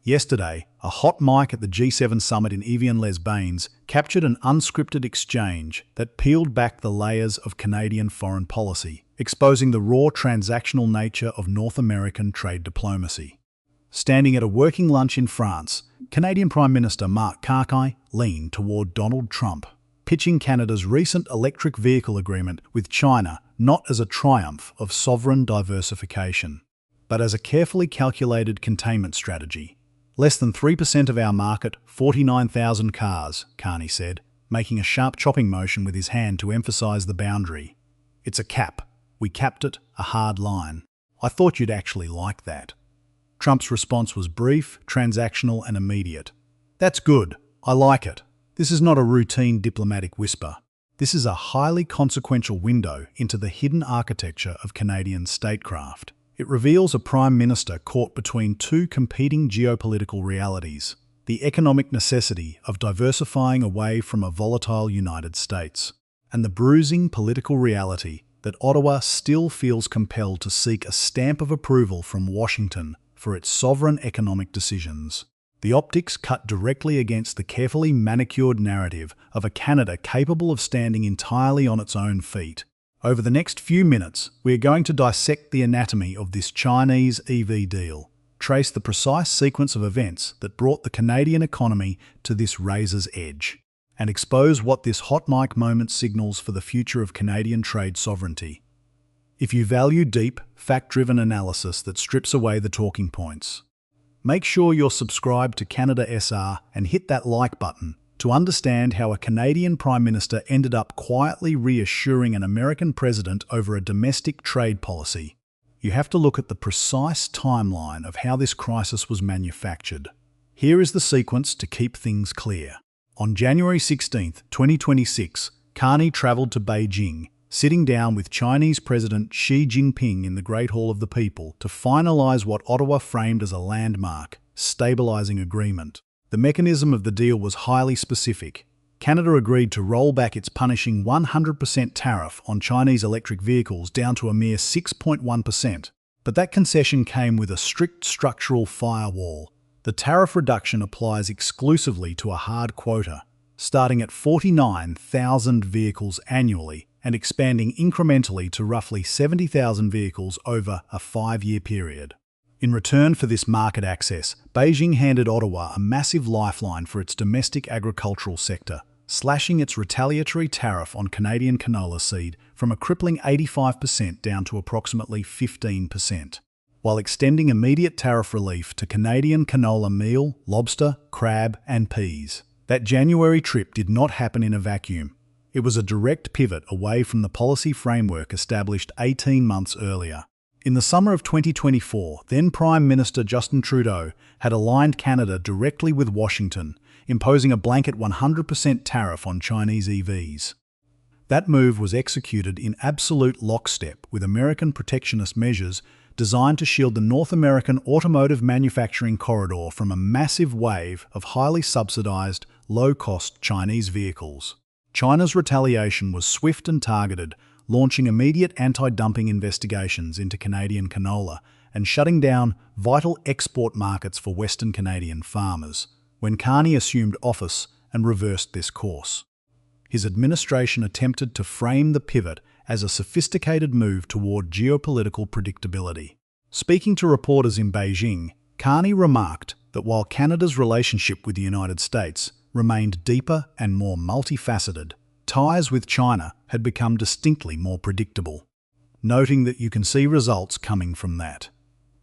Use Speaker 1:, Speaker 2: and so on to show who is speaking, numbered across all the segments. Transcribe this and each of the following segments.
Speaker 1: Yesterday, a hot mic at the G7 summit in Evian-les-Bains captured an unscripted exchange that peeled back the layers of Canadian foreign policy, exposing the raw transactional nature of North American trade diplomacy. Standing at a working lunch in France, Canadian Prime Minister Mark Carney leaned toward Donald Trump, pitching Canada's recent electric vehicle agreement with China not as a triumph of sovereign diversification, but as a carefully calculated containment strategy. Less than 3% of our market, 49,000 cars, Carney said, making a sharp chopping motion with his hand to emphasize the boundary. It's a cap. We capped it, a hard line. I thought you'd actually like that. Trump's response was brief, transactional, and immediate. That's good. I like it. This is not a routine diplomatic whisper. This is a highly consequential window into the hidden architecture of Canadian statecraft. It reveals a prime minister caught between two competing geopolitical realities: the economic necessity of diversifying away from a volatile United States, and the bruising political reality that Ottawa still feels compelled to seek a stamp of approval from Washington for its sovereign economic decisions. The optics cut directly against the carefully manicured narrative of a Canada capable of standing entirely on its own feet. Over the next few minutes, we are going to dissect the anatomy of this Chinese EV deal, trace the precise sequence of events that brought the Canadian economy to this razor's edge, and expose what this hot mic moment signals for the future of Canadian trade sovereignty. If you value deep, fact-driven analysis that strips away the talking points, make sure you're subscribed to Canada SR and hit that like button to understand how a Canadian Prime Minister ended up quietly reassuring an American president over a domestic trade policy. You have to look at the precise timeline of how this crisis was manufactured. Here is the sequence to keep things clear. On January 16, 2026, Carney travelled to Beijing, sitting down with Chinese President Xi Jinping in the Great Hall of the People to finalise what Ottawa framed as a landmark, stabilising agreement. The mechanism of the deal was highly specific. Canada agreed to roll back its punishing 100% tariff on Chinese electric vehicles down to a mere 6.1%. But that concession came with a strict structural firewall. The tariff reduction applies exclusively to a hard quota, starting at 49,000 vehicles annually and expanding incrementally to roughly 70,000 vehicles over a 5-year period. In return for this market access, Beijing handed Ottawa a massive lifeline for its domestic agricultural sector, slashing its retaliatory tariff on Canadian canola seed from a crippling 85% down to approximately 15%, while extending immediate tariff relief to Canadian canola meal, lobster, crab, and peas. That January trip did not happen in a vacuum. It was a direct pivot away from the policy framework established 18 months earlier. In the summer of 2024, then Prime Minister Justin Trudeau had aligned Canada directly with Washington, imposing a blanket 100% tariff on Chinese EVs. That move was executed in absolute lockstep with American protectionist measures designed to shield the North American automotive manufacturing corridor from a massive wave of highly subsidized, low-cost Chinese vehicles. China's retaliation was swift and targeted, launching immediate anti-dumping investigations into Canadian canola and shutting down vital export markets for Western Canadian farmers, when Carney assumed office and reversed this course. His administration attempted to frame the pivot as a sophisticated move toward geopolitical predictability. Speaking to reporters in Beijing, Carney remarked that while Canada's relationship with the United States remained deeper and more multifaceted, ties with China had become distinctly more predictable, noting that you can see results coming from that.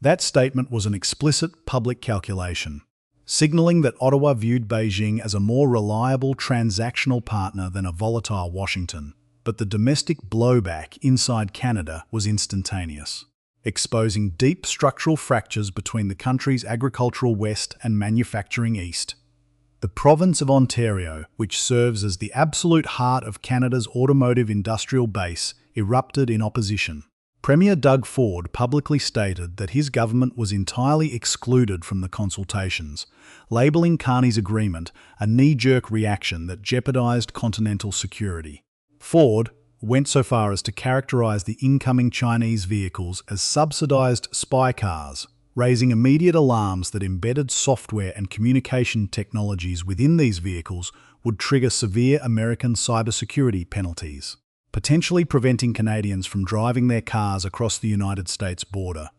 Speaker 1: That statement was an explicit public calculation, signalling that Ottawa viewed Beijing as a more reliable transactional partner than a volatile Washington. But the domestic blowback inside Canada was instantaneous, exposing deep structural fractures between the country's agricultural west and manufacturing east. The province of Ontario, which serves as the absolute heart of Canada's automotive industrial base, erupted in opposition. Premier Doug Ford publicly stated that his government was entirely excluded from the consultations, labelling Carney's agreement a knee-jerk reaction that jeopardised Continental security. Ford went so far as to characterise the incoming Chinese vehicles as subsidised spy cars, raising immediate alarms that embedded software and communication technologies within these vehicles would trigger severe American cybersecurity penalties, potentially preventing Canadians from driving their cars across the United States border.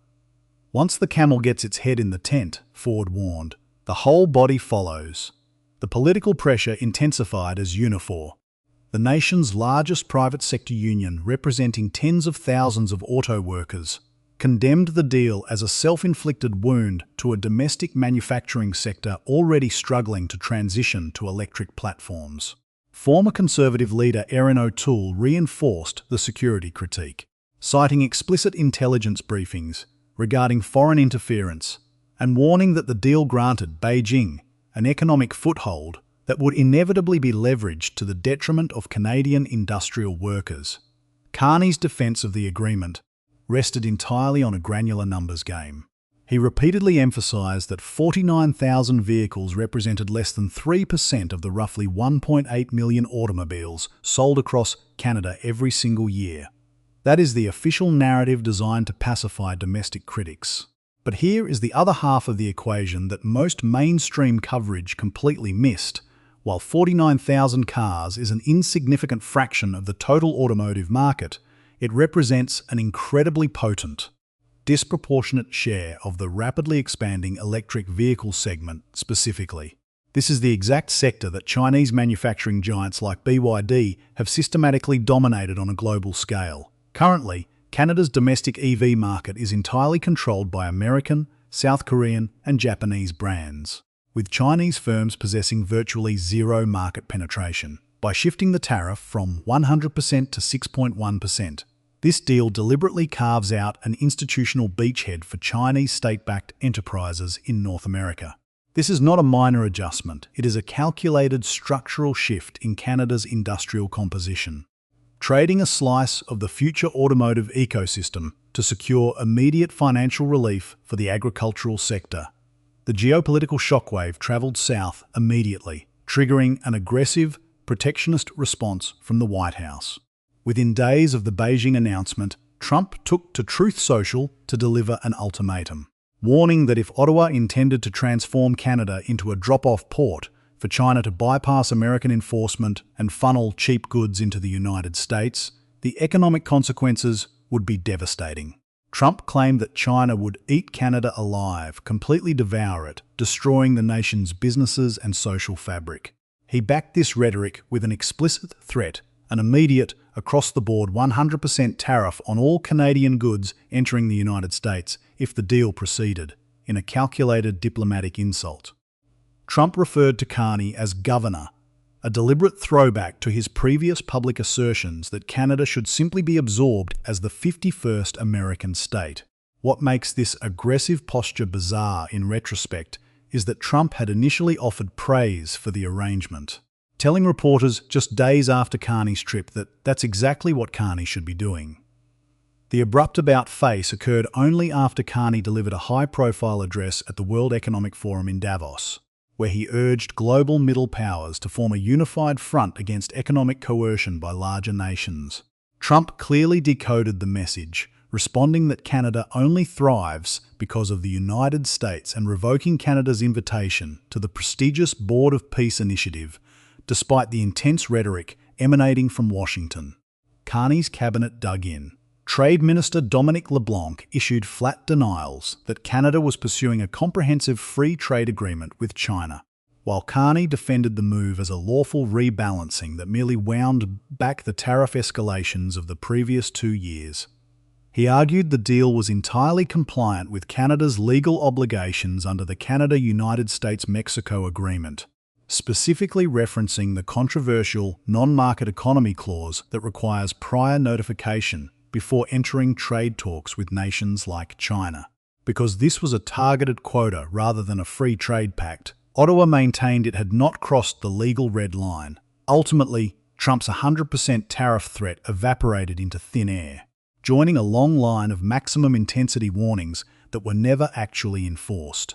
Speaker 1: Once the camel gets its head in the tent, Ford warned, the whole body follows. The political pressure intensified as Unifor, the nation's largest private sector union representing tens of thousands of auto workers, condemned the deal as a self-inflicted wound to a domestic manufacturing sector already struggling to transition to electric platforms. Former Conservative leader Erin O'Toole reinforced the security critique, citing explicit intelligence briefings regarding foreign interference and warning that the deal granted Beijing an economic foothold that would inevitably be leveraged to the detriment of Canadian industrial workers. Carney's defence of the agreement rested entirely on a granular numbers game. He repeatedly emphasised that 49,000 vehicles represented less than 3% of the roughly 1.8 million automobiles sold across Canada every single year. That is the official narrative designed to pacify domestic critics. But here is the other half of the equation that most mainstream coverage completely missed. While 49,000 cars is an insignificant fraction of the total automotive market, it represents an incredibly potent, disproportionate share of the rapidly expanding electric vehicle segment specifically. This is the exact sector that Chinese manufacturing giants like BYD have systematically dominated on a global scale. Currently, Canada's domestic EV market is entirely controlled by American, South Korean, and Japanese brands, with Chinese firms possessing virtually zero market penetration. By shifting the tariff from 100% to 6.1%, this deal deliberately carves out an institutional beachhead for Chinese state-backed enterprises in North America. This is not a minor adjustment, it is a calculated structural shift in Canada's industrial composition, trading a slice of the future automotive ecosystem to secure immediate financial relief for the agricultural sector. The geopolitical shockwave travelled south immediately, triggering an aggressive, protectionist response from the White House. Within days of the Beijing announcement, Trump took to Truth Social to deliver an ultimatum, warning that if Ottawa intended to transform Canada into a drop-off port for China to bypass American enforcement and funnel cheap goods into the United States, the economic consequences would be devastating. Trump claimed that China would eat Canada alive, completely devour it, destroying the nation's businesses and social fabric. He backed this rhetoric with an explicit threat, an immediate, across-the-board 100% tariff on all Canadian goods entering the United States if the deal proceeded, in a calculated diplomatic insult. Trump referred to Carney as governor, a deliberate throwback to his previous public assertions that Canada should simply be absorbed as the 51st American state. What makes this aggressive posture bizarre in retrospect is that Trump had initially offered praise for the arrangement, telling reporters just days after Carney's trip that that's exactly what Carney should be doing. The abrupt about-face occurred only after Carney delivered a high-profile address at the World Economic Forum in Davos, where he urged global middle powers to form a unified front against economic coercion by larger nations. Trump clearly decoded the message, responding that Canada only thrives because of the United States and revoking Canada's invitation to the prestigious Board of Peace initiative, despite the intense rhetoric emanating from Washington. Carney's cabinet dug in. Trade Minister Dominic LeBlanc issued flat denials that Canada was pursuing a comprehensive free trade agreement with China, while Carney defended the move as a lawful rebalancing that merely wound back the tariff escalations of the previous 2 years. He argued the deal was entirely compliant with Canada's legal obligations under the Canada-United States-Mexico Agreement, specifically referencing the controversial non-market economy clause that requires prior notification before entering trade talks with nations like China. Because this was a targeted quota rather than a free trade pact, Ottawa maintained it had not crossed the legal red line. Ultimately, Trump's 100% tariff threat evaporated into thin air, joining a long line of maximum intensity warnings that were never actually enforced.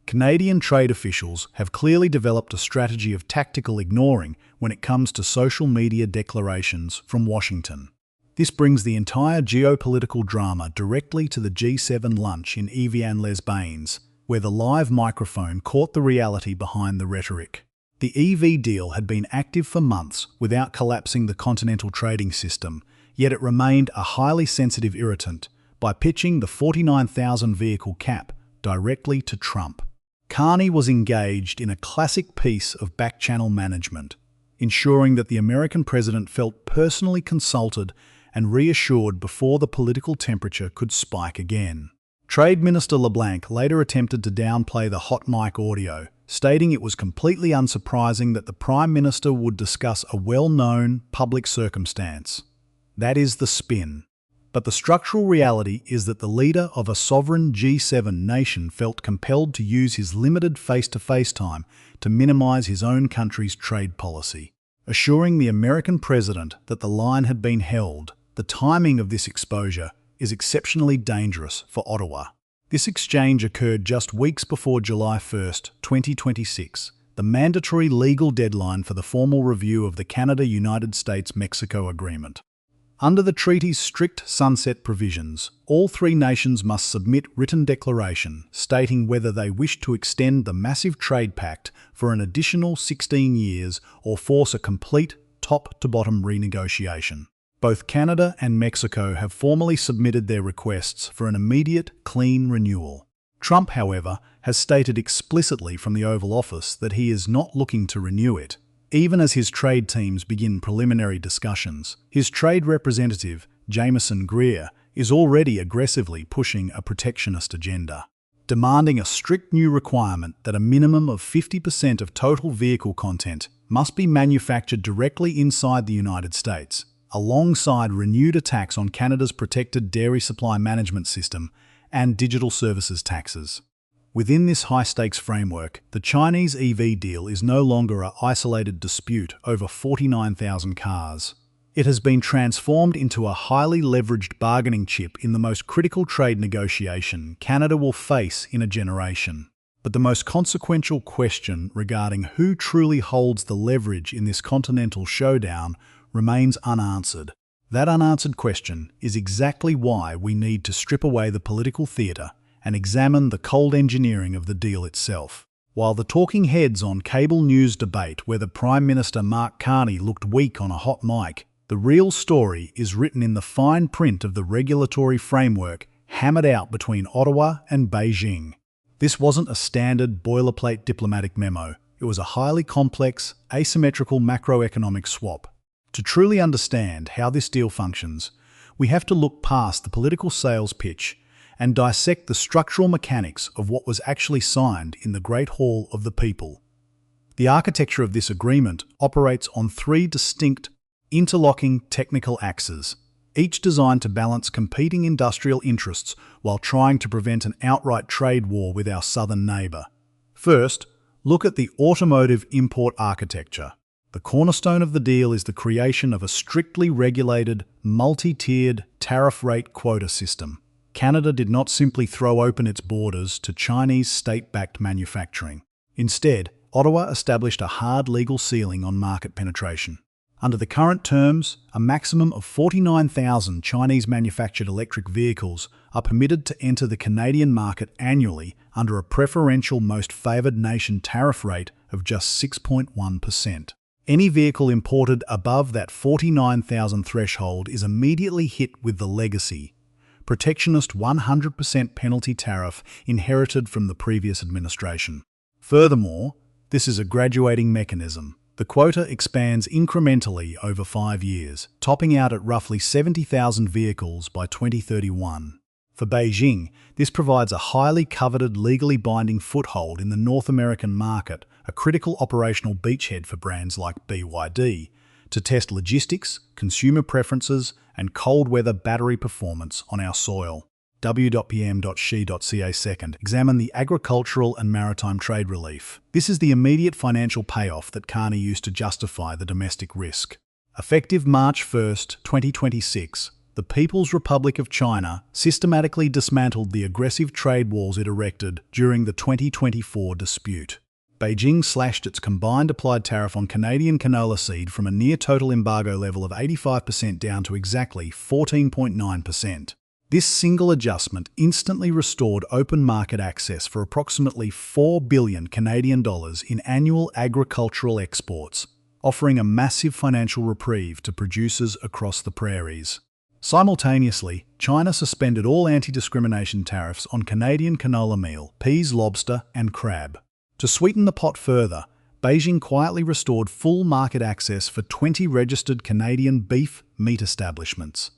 Speaker 1: Canadian trade officials have clearly developed a strategy of tactical ignoring when it comes to social media declarations from Washington. This brings the entire geopolitical drama directly to the G7 lunch in Evian-les-Bains, where the live microphone caught the reality behind the rhetoric. The EV deal had been active for months without collapsing the Continental trading system, yet it remained a highly sensitive irritant by pitching the 49,000 vehicle cap directly to Trump. Carney was engaged in a classic piece of back-channel management, ensuring that the American president felt personally consulted and reassured before the political temperature could spike again. Trade Minister LeBlanc later attempted to downplay the hot mic audio, stating it was completely unsurprising that the Prime Minister would discuss a well-known public circumstance. That is the spin. But the structural reality is that the leader of a sovereign G7 nation felt compelled to use his limited face-to-face time to minimize his own country's trade policy. Assuring the American president that the line had been held, the timing of this exposure is exceptionally dangerous for Ottawa. This exchange occurred just weeks before July 1, 2026, the mandatory legal deadline for the formal review of the Canada-United States-Mexico Agreement. Under the treaty's strict sunset provisions, all three nations must submit written declaration stating whether they wish to extend the massive trade pact for an additional 16 years or force a complete top-to-bottom renegotiation. Both Canada and Mexico have formally submitted their requests for an immediate, clean renewal. Trump, however, has stated explicitly from the Oval Office that he is not looking to renew it. Even as his trade teams begin preliminary discussions, his trade representative, Jameson Greer, is already aggressively pushing a protectionist agenda, demanding a strict new requirement that a minimum of 50% of total vehicle content must be manufactured directly inside the United States, alongside renewed attacks on Canada's protected dairy supply management system and digital services taxes. Within this high-stakes framework, the Chinese EV deal is no longer an isolated dispute over 49,000 cars. It has been transformed into a highly leveraged bargaining chip in the most critical trade negotiation Canada will face in a generation. But the most consequential question regarding who truly holds the leverage in this continental showdown remains unanswered. That unanswered question is exactly why we need to strip away the political theatre and examine the cold engineering of the deal itself. While the talking heads on cable news debate whether Prime Minister Mark Carney looked weak on a hot mic, the real story is written in the fine print of the regulatory framework hammered out between Ottawa and Beijing. This wasn't a standard boilerplate diplomatic memo. It was a highly complex, asymmetrical macroeconomic swap. To truly understand how this deal functions, we have to look past the political sales pitch and dissect the structural mechanics of what was actually signed in the Great Hall of the People. The architecture of this agreement operates on three distinct, interlocking technical axes, each designed to balance competing industrial interests while trying to prevent an outright trade war with our southern neighbour. First, look at the automotive import architecture. The cornerstone of the deal is the creation of a strictly regulated, multi-tiered tariff rate quota system. Canada did not simply throw open its borders to Chinese state-backed manufacturing. Instead, Ottawa established a hard legal ceiling on market penetration. Under the current terms, a maximum of 49,000 Chinese-manufactured electric vehicles are permitted to enter the Canadian market annually under a preferential most favoured nation tariff rate of just 6.1%. Any vehicle imported above that 49,000 threshold is immediately hit with the legacy, protectionist 100% penalty tariff inherited from the previous administration. Furthermore, this is a graduating mechanism. The quota expands incrementally over 5 years, topping out at roughly 70,000 vehicles by 2031. For Beijing, this provides a highly coveted, legally binding foothold in the North American market, a critical operational beachhead for brands like BYD, to test logistics, consumer preferences, and cold weather battery performance on our soil. w.pm.she.ca second. Examine the agricultural and maritime trade relief. This is the immediate financial payoff that Carney used to justify the domestic risk. Effective March 1, 2026, the People's Republic of China systematically dismantled the aggressive trade walls it erected during the 2024 dispute. Beijing slashed its combined applied tariff on Canadian canola seed from a near-total embargo level of 85% down to exactly 14.9%. This single adjustment instantly restored open market access for approximately 4 billion Canadian dollars in annual agricultural exports, offering a massive financial reprieve to producers across the prairies. Simultaneously, China suspended all anti-discrimination tariffs on Canadian canola meal, peas, lobster, and crab. To sweeten the pot further, Beijing quietly restored full market access for 20 registered Canadian beef meat establishments,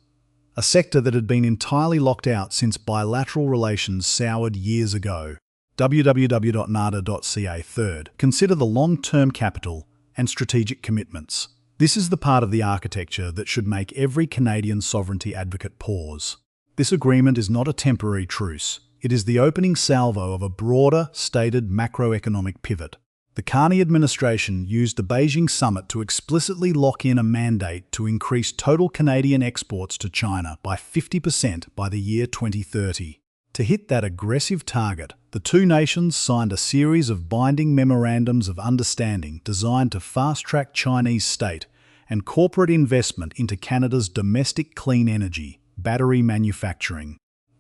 Speaker 1: a sector that had been entirely locked out since bilateral relations soured years ago. www.nada.ca. Third, consider the long-term capital and strategic commitments. This is the part of the architecture that should make every Canadian sovereignty advocate pause. This agreement is not a temporary truce. It is the opening salvo of a broader, stated macroeconomic pivot. The Carney administration used the Beijing summit to explicitly lock in a mandate to increase total Canadian exports to China by 50% by the year 2030. To hit that aggressive target, the two nations signed a series of binding memorandums of understanding designed to fast-track Chinese state and corporate investment into Canada's domestic clean energy, battery manufacturing,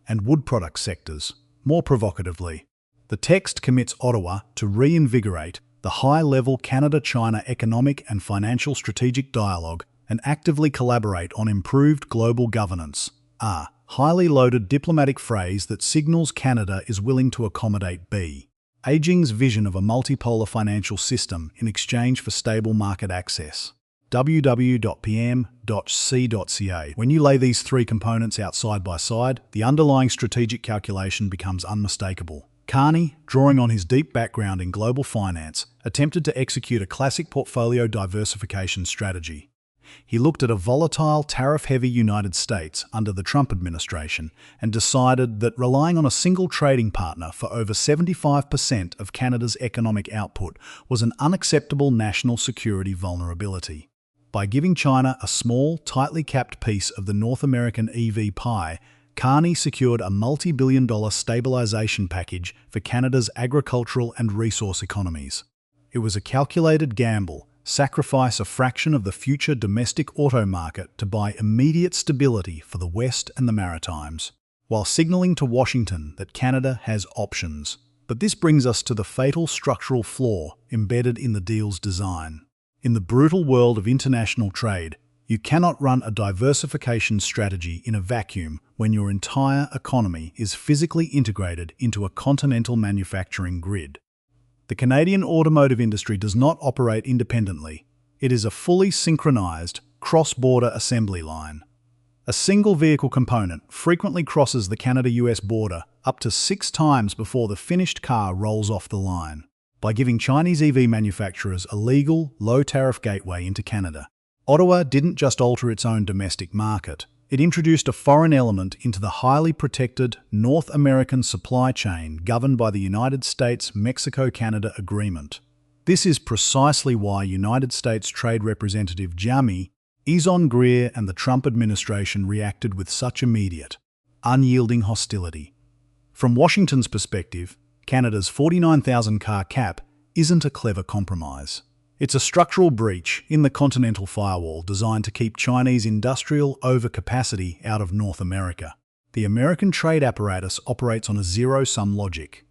Speaker 1: and wood product sectors. More provocatively, the text commits Ottawa to reinvigorate the high-level Canada-China economic and financial strategic dialogue and actively collaborate on improved global governance. A highly loaded diplomatic phrase that signals Canada is willing to accommodate Beijing's vision of a multipolar financial system in exchange for stable market access. www.pm.c.ca. When you lay these three components out side by side, the underlying strategic calculation becomes unmistakable. Carney, drawing on his deep background in global finance, attempted to execute a classic portfolio diversification strategy. He looked at a volatile, tariff-heavy United States under the Trump administration and decided that relying on a single trading partner for over 75% of Canada's economic output was an unacceptable national security vulnerability. By giving China a small, tightly capped piece of the North American EV pie, Carney secured a multi-billion-dollar stabilisation package for Canada's agricultural and resource economies. It was a calculated gamble, sacrifice a fraction of the future domestic auto market to buy immediate stability for the West and the Maritimes, while signalling to Washington that Canada has options. But this brings us to the fatal structural flaw embedded in the deal's design. In the brutal world of international trade, you cannot run a diversification strategy in a vacuum when your entire economy is physically integrated into a continental manufacturing grid. The Canadian automotive industry does not operate independently. It is a fully synchronized, cross-border assembly line. A single vehicle component frequently crosses the Canada-US border up to 6 times before the finished car rolls off the line. By giving Chinese EV manufacturers a legal, low-tariff gateway into Canada, Ottawa didn't just alter its own domestic market. It introduced a foreign element into the highly protected North American supply chain governed by the United States-Mexico-Canada Agreement. This is precisely why United States Trade Representative Jamie Eason Greer and the Trump administration reacted with such immediate, unyielding hostility. From Washington's perspective, Canada's 49,000 car cap isn't a clever compromise. It's a structural breach in the Continental firewall designed to keep Chinese industrial overcapacity out of North America. The American trade apparatus operates on a zero-sum logic.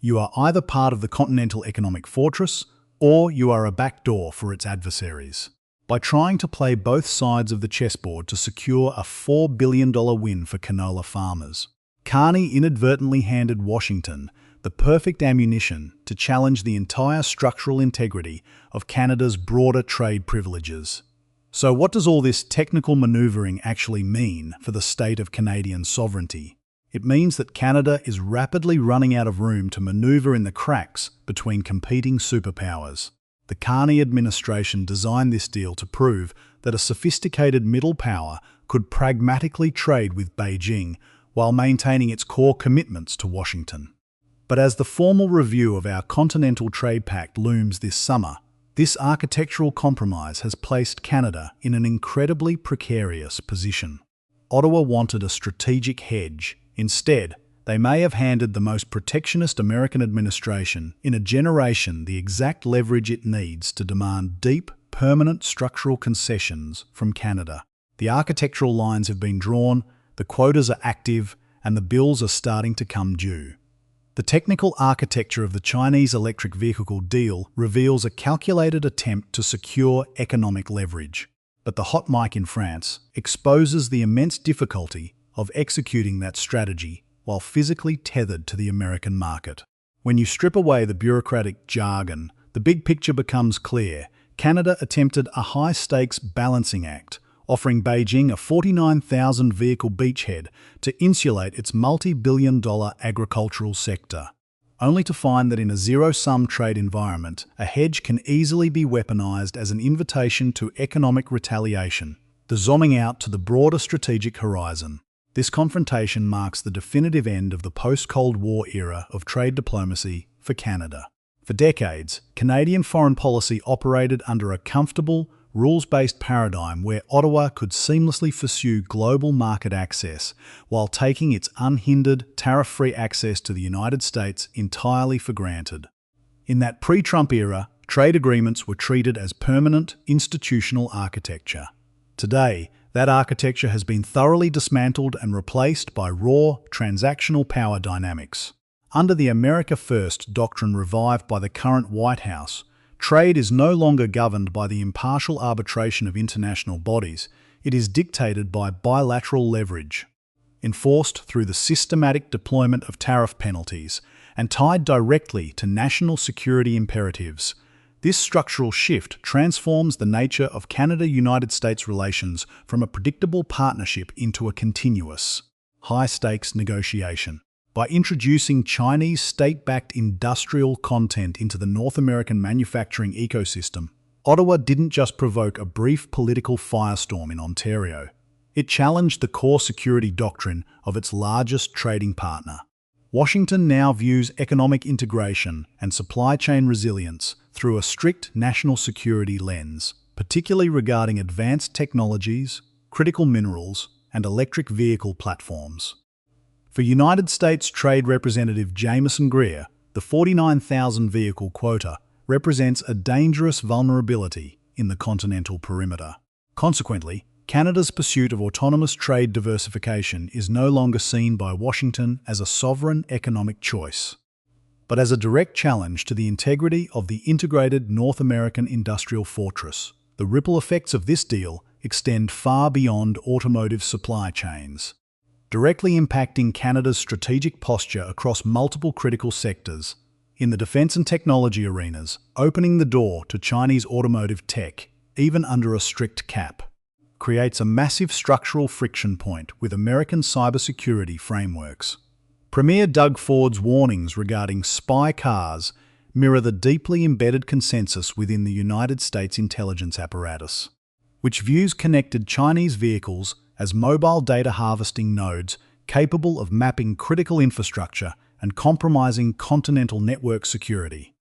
Speaker 1: You are either part of the Continental economic fortress, or you are a backdoor for its adversaries. By trying to play both sides of the chessboard to secure a $4 billion win for canola farmers, Carney inadvertently handed Washington the perfect ammunition to challenge the entire structural integrity of Canada's broader trade privileges. So what does all this technical manoeuvring actually mean for the state of Canadian sovereignty? It means that Canada is rapidly running out of room to manoeuvre in the cracks between competing superpowers. The Carney administration designed this deal to prove that a sophisticated middle power could pragmatically trade with Beijing while maintaining its core commitments to Washington. But as the formal review of our Continental Trade Pact looms this summer, this architectural compromise has placed Canada in an incredibly precarious position. Ottawa wanted a strategic hedge. Instead, They may have handed the most protectionist American administration in a generation the exact leverage it needs to demand deep, permanent structural concessions from Canada. The architectural lines have been drawn, the quotas are active, and the bills are starting to come due. The technical architecture of the Chinese electric vehicle deal reveals a calculated attempt to secure economic leverage. But the hot mic in France exposes the immense difficulty of executing that strategy while physically tethered to the American market. When you strip away the bureaucratic jargon, the big picture becomes clear. Canada attempted a high-stakes balancing act, offering Beijing a 49,000-vehicle beachhead to insulate its multi-billion-dollar agricultural sector, only to find that in a zero-sum trade environment, a hedge can easily be weaponized as an invitation to economic retaliation, the zooming out to the broader strategic horizon. This confrontation marks the definitive end of the post-Cold War era of trade diplomacy for Canada. For decades, Canadian foreign policy operated under a comfortable, rules-based paradigm where Ottawa could seamlessly pursue global market access while taking its unhindered, tariff-free access to the United States entirely for granted. In that pre-Trump era, trade agreements were treated as permanent, institutional architecture. Today, that architecture has been thoroughly dismantled and replaced by raw, transactional power dynamics. Under the America First doctrine revived by the current White House, trade is no longer governed by the impartial arbitration of international bodies. It is dictated by bilateral leverage, enforced through the systematic deployment of tariff penalties, and tied directly to national security imperatives. This structural shift transforms the nature of Canada-United States relations from a predictable partnership into a continuous, high-stakes negotiation. By introducing Chinese state-backed industrial content into the North American manufacturing ecosystem, Ottawa didn't just provoke a brief political firestorm in Ontario. It challenged the core security doctrine of its largest trading partner. Washington now views economic integration and supply chain resilience through a strict national security lens, particularly regarding advanced technologies, critical minerals, and electric vehicle platforms. For United States Trade Representative Jameson Greer, the 49,000 vehicle quota represents a dangerous vulnerability in the continental perimeter. Consequently, Canada's pursuit of autonomous trade diversification is no longer seen by Washington as a sovereign economic choice, but as a direct challenge to the integrity of the integrated North American industrial fortress. The ripple effects of this deal extend far beyond automotive supply chains, directly impacting Canada's strategic posture across multiple critical sectors. In the defence and technology arenas, opening the door to Chinese automotive tech, even under a strict cap, creates a massive structural friction point with American cybersecurity frameworks. Premier Doug Ford's warnings regarding spy cars mirror the deeply embedded consensus within the United States intelligence apparatus, which views connected Chinese vehicles as mobile data harvesting nodes capable of mapping critical infrastructure and compromising continental network security.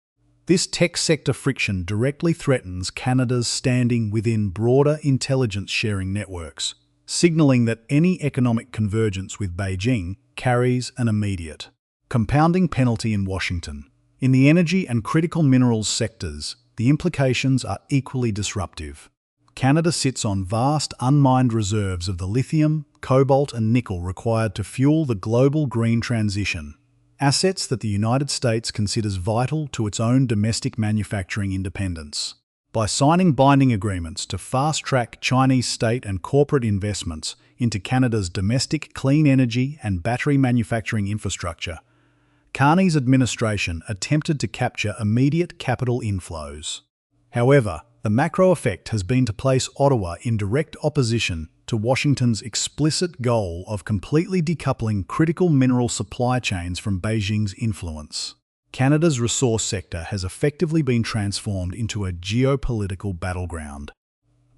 Speaker 1: This tech sector friction directly threatens Canada's standing within broader intelligence sharing networks, signalling that any economic convergence with Beijing carries an immediate, compounding penalty in Washington. In the energy and critical minerals sectors, the implications are equally disruptive. Canada sits on vast unmined reserves of the lithium, cobalt, and nickel required to fuel the global green transition, assets that the United States considers vital to its own domestic manufacturing independence. By signing binding agreements to fast-track Chinese state and corporate investments into Canada's domestic clean energy and battery manufacturing infrastructure, Carney's administration attempted to capture immediate capital inflows. However, the macro effect has been to place Ottawa in direct opposition to Washington's explicit goal of completely decoupling critical mineral supply chains from Beijing's influence. Canada's resource sector has effectively been transformed into a geopolitical battleground.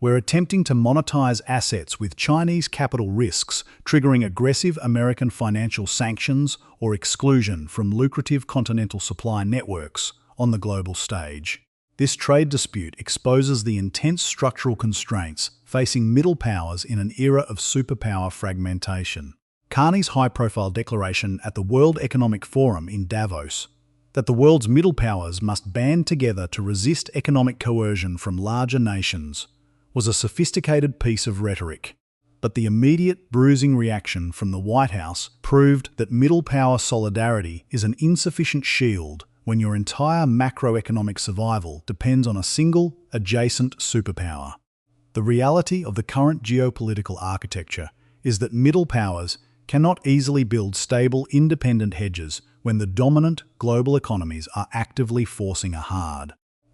Speaker 1: We're attempting to monetize assets with Chinese capital risks, triggering aggressive American financial sanctions or exclusion from lucrative continental supply networks on the global stage. This trade dispute exposes the intense structural constraints facing middle powers in an era of superpower fragmentation. Carney's high-profile declaration at the World Economic Forum in Davos that the world's middle powers must band together to resist economic coercion from larger nations was a sophisticated piece of rhetoric. But the immediate bruising reaction from the White House proved that middle power solidarity is an insufficient shield when your entire macroeconomic survival depends on a single, adjacent superpower. The reality of the current geopolitical architecture is that middle powers cannot easily build stable, independent hedges when the dominant global economies are actively forcing a hard,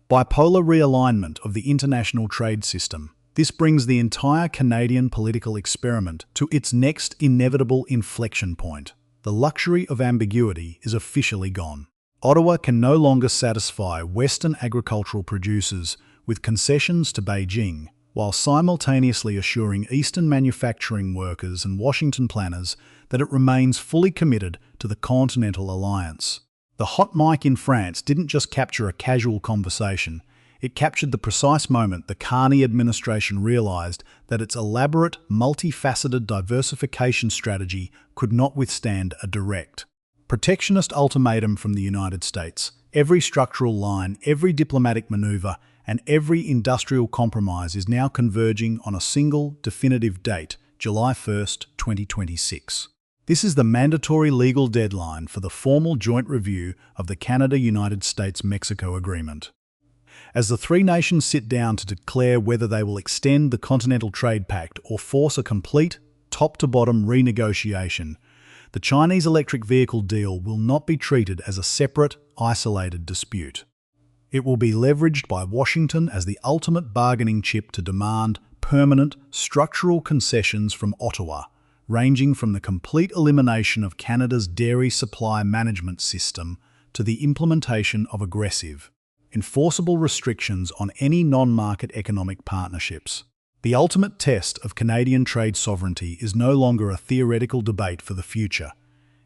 Speaker 1: bipolar realignment of the international trade system. This brings the entire Canadian political experiment to its next inevitable inflection point. The luxury of ambiguity is officially gone. Ottawa can no longer satisfy Western agricultural producers with concessions to Beijing, while simultaneously assuring Eastern manufacturing workers and Washington planners that it remains fully committed to the Continental alliance. The hot mic in France didn't just capture a casual conversation, it captured the precise moment the Carney administration realised that its elaborate, multifaceted diversification strategy could not withstand a direct protectionist ultimatum from the United States. Every structural line, every diplomatic manoeuvre, and every industrial compromise is now converging on a single, definitive date, July 1st, 2026. This is the mandatory legal deadline for the formal joint review of the Canada-United States-Mexico Agreement. As the three nations sit down to declare whether they will extend the Continental Trade Pact or force a complete, top-to-bottom renegotiation, the Chinese electric vehicle deal will not be treated as a separate, isolated dispute. It will be leveraged by Washington as the ultimate bargaining chip to demand permanent, structural concessions from Ottawa, ranging from the complete elimination of Canada's dairy supply management system to the implementation of aggressive, enforceable restrictions on any non-market economic partnerships. The ultimate test of Canadian trade sovereignty is no longer a theoretical debate for the future.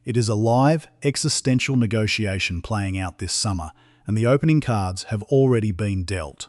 Speaker 1: It is a live, existential negotiation playing out this summer, and the opening cards have already been dealt.